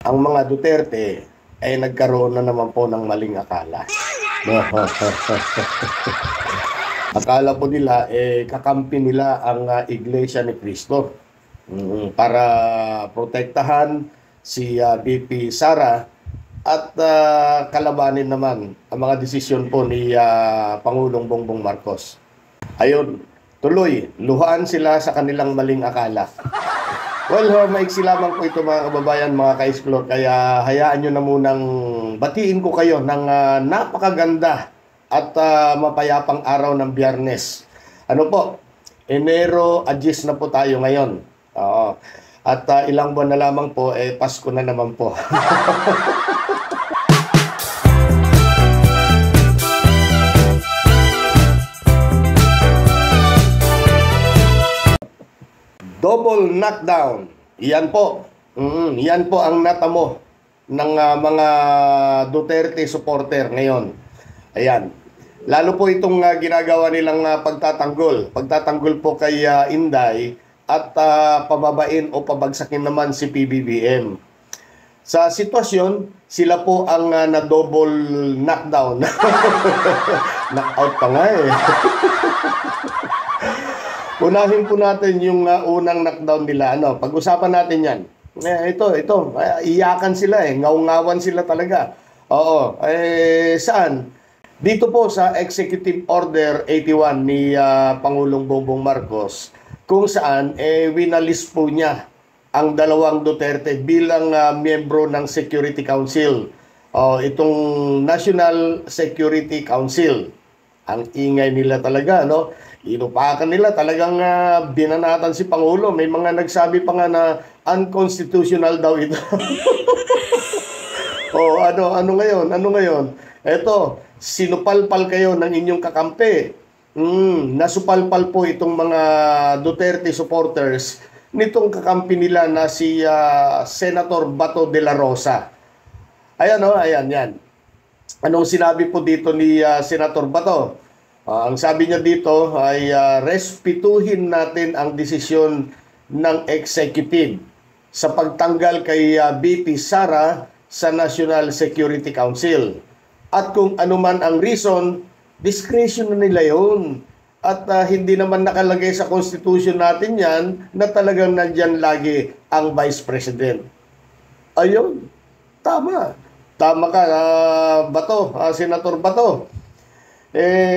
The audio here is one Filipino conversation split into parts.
ang mga Duterte ay nagkaroon na naman po ng maling akala. Akala po nila, kakampi nila ang Iglesia ni Cristo para protektahan si VP Sara at kalabanin naman ang mga desisyon po ni Pangulong Bongbong Marcos. Ayun, tuloy, luhaan sila sa kanilang maling akala. Well, maiksi lamang po ito mga kababayan, mga ka-explore. Kaya hayaan nyo na munang batiin ko kayo ng napakaganda at mapayapang araw ng Biyernes. Ano po? Enero, Agyes na po tayo ngayon. At ilang buwan na lamang po, Pasko na naman po. Double knockdown. Yan po. Yan po ang natamo ng mga Duterte supporter ngayon. Ayan. Lalo po itong ginagawa nilang pagtatanggol. Pagtatanggol po kay Inday at pababain o pabagsakin naman si PBBM. Sa sitwasyon, sila po ang na-double knockdown. Knockout pa nga eh. Unahin po natin yung unang knockdown nila. Pag-usapan natin yan. Ito. Iyakan sila eh. Ngaw-ngawan sila talaga. Oo. Saan? Dito po sa Executive Order 81 ni Pangulong Bongbong Marcos, kung saan winalis po niya ang dalawang Duterte bilang miyembro ng Security Council. Itong National Security Council. Ang ingay nila talaga, no? Inupakan nila, talagang binanatan si Pangulo. May mga nagsabi pa nga na unconstitutional daw ito. Ano ngayon? Eto, sinupalpal kayo ng inyong kakampi. Nasupalpal po itong mga Duterte supporters nitong kakampi nila na si Senator Bato de la Rosa. Ayan, yan. Anong sinabi po dito ni Senator Bato? Ang sabi niya dito ay respetuhin natin ang desisyon ng executive sa pagtanggal kay VP Sara sa National Security Council. At kung anuman ang reason, discretion na nila yun. At hindi naman nakalagay sa constitution natin yan na talagang nandyan lagi ang Vice President. Ayun, tama. Tama ka, Bato, Senator Bato.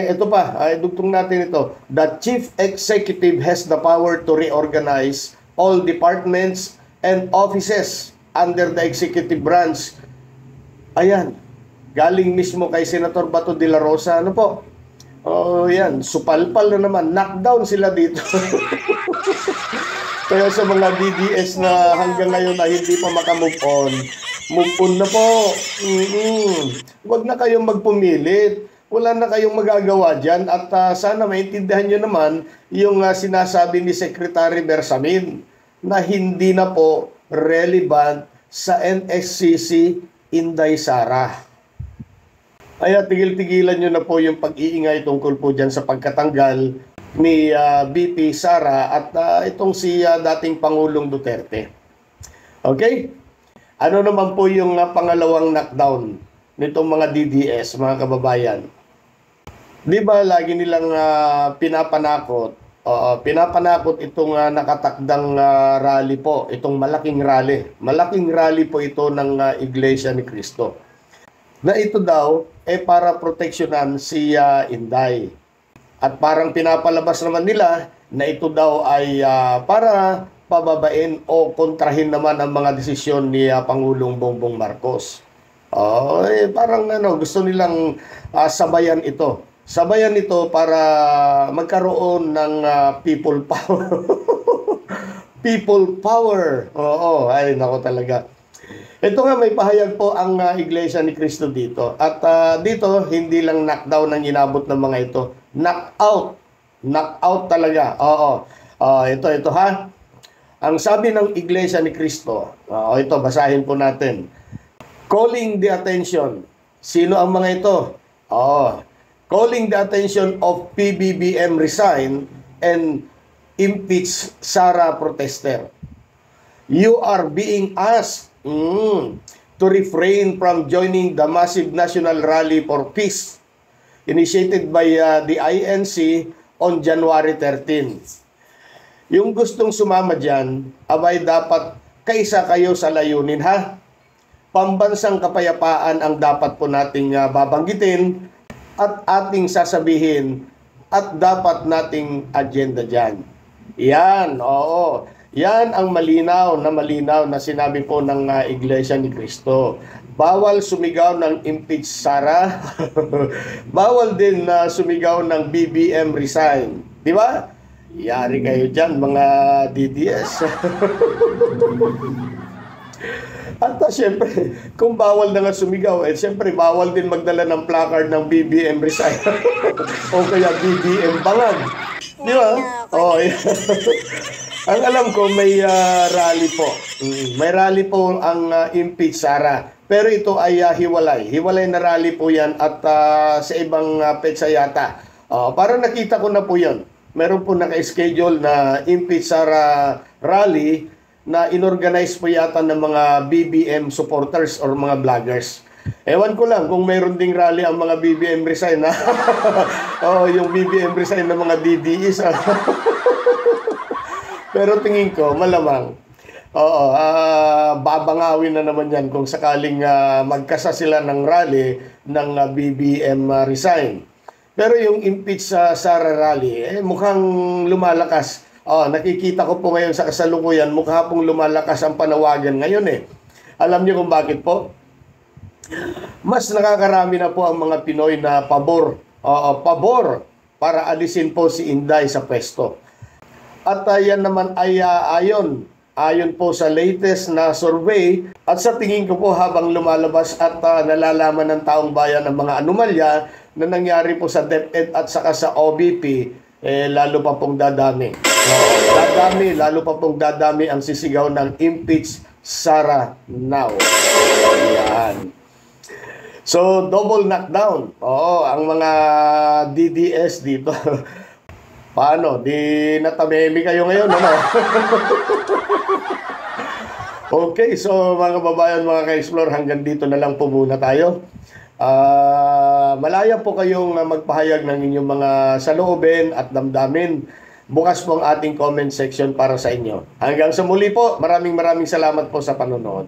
Ito pa, dugtong natin ito. The Chief Executive has the power to reorganize all departments and offices under the executive branch. Ayan, galing mismo kay Senator Bato de la Rosa. Ano po? Yan, supalpal na naman. Knockdown sila dito. Kaya sa mga DDS na hanggang ngayon na hindi pa makamove on na po. Huwag na kayong magpumilit. Wala na kayong magagawa dyan at sana maintindihan nyo naman yung sinasabi ni Secretary Bersamin na hindi na po relevant sa NSCC Inday Sara. Kaya tigil-tigilan nyo na po yung pag-iingay tungkol po dyan sa pagkatanggal ni VP Sara at itong si dating Pangulong Duterte. Okay? Ano naman po yung pangalawang knockdown nitong mga DDS, mga kababayan? Di ba lagi nilang pinapanakot itong nakatakdang rally po, itong malaking rally. Malaking rally po ito ng Iglesia ni Cristo. Na ito daw para proteksyonan si Inday. At parang pinapalabas naman nila na ito daw ay para pababain o kontrahin naman ang mga desisyon ni Pangulong Bongbong Marcos. Parang gusto nilang sabayan ito. Sabayan ito para magkaroon ng people power. People power. Ay nako talaga. Ito nga, may pahayag po ang Iglesia ni Cristo dito. At dito, hindi lang knockdown ang inabot ng mga ito. Knockout. Knockout talaga. Ito ha. Ang sabi ng Iglesia ni Cristo, ito, basahin po natin. Calling the attention. Sino ang mga ito? Calling the attention of PBBM resign and impeach Sara protester. You are being asked to refrain from joining the massive national rally for peace initiated by the INC on January 13. Yung gustong sumama dyan, abay dapat kaisa kayo sa layunin ha. Pambansang kapayapaan ang dapat po nating babanggitin at ating sasabihin at dapat nating agenda dyan. Yan, oo. Yan ang malinaw na sinabi po ng Iglesia ni Cristo. Bawal sumigaw ng impeach Sara. Bawal din na sumigaw ng BBM resign. Di ba? Yari kayo dyan, mga DDS. At syempre, kung bawal na nga sumigaw, syempre bawal din magdala ng placard ng BBM resign. O kaya BBM bangag. Di ba? Oh, yeah. Ang alam ko, may rally po. May rally po ang impeach Sara. Pero ito ay hiwalay. Hiwalay na rally po yan at sa ibang petsa yata. Parang nakita ko na po yan. Meron po naka-schedule na impeach Sara rally na inorganize po yata ng mga BBM supporters or mga vloggers. Ewan ko lang kung mayroon ding rally ang mga BBM resign na. Yung BBM resign ng mga DDEs. Pero tingin ko, malamang. Babangawin na naman yan kung sakaling magkasa sila ng rally ng BBM resign. Pero yung impeach sa Sara rally, mukhang lumalakas. Nakikita ko po ngayon sa kasalukuyan, mukha pong lumalakas ang panawagan ngayon eh. Alam niyo kung bakit po? Mas nakakarami na po ang mga Pinoy na pabor. Pabor para alisin po si Inday sa pwesto. At yan naman ay ayon po sa latest na survey at sa tingin ko po habang lumalabas at nalalaman ng taong bayan ng mga anomalya na nangyari po sa DepEd at saka sa OBP, lalo pa pong dadami. Lalo pa pong dadami ang sisigaw ng impeach Sara now. Yan. So, double knockdown. Ang mga DDS dito. Paano? Di natamemi kayo ngayon, ano? Okay, so mga kababayan, mga ka-explore, hanggang dito na lang po muna tayo. Malaya po kayong magpahayag ng inyong mga saloobin at damdamin. Bukas po ang ating comment section para sa inyo. Hanggang sa muli po, maraming salamat po sa panonood.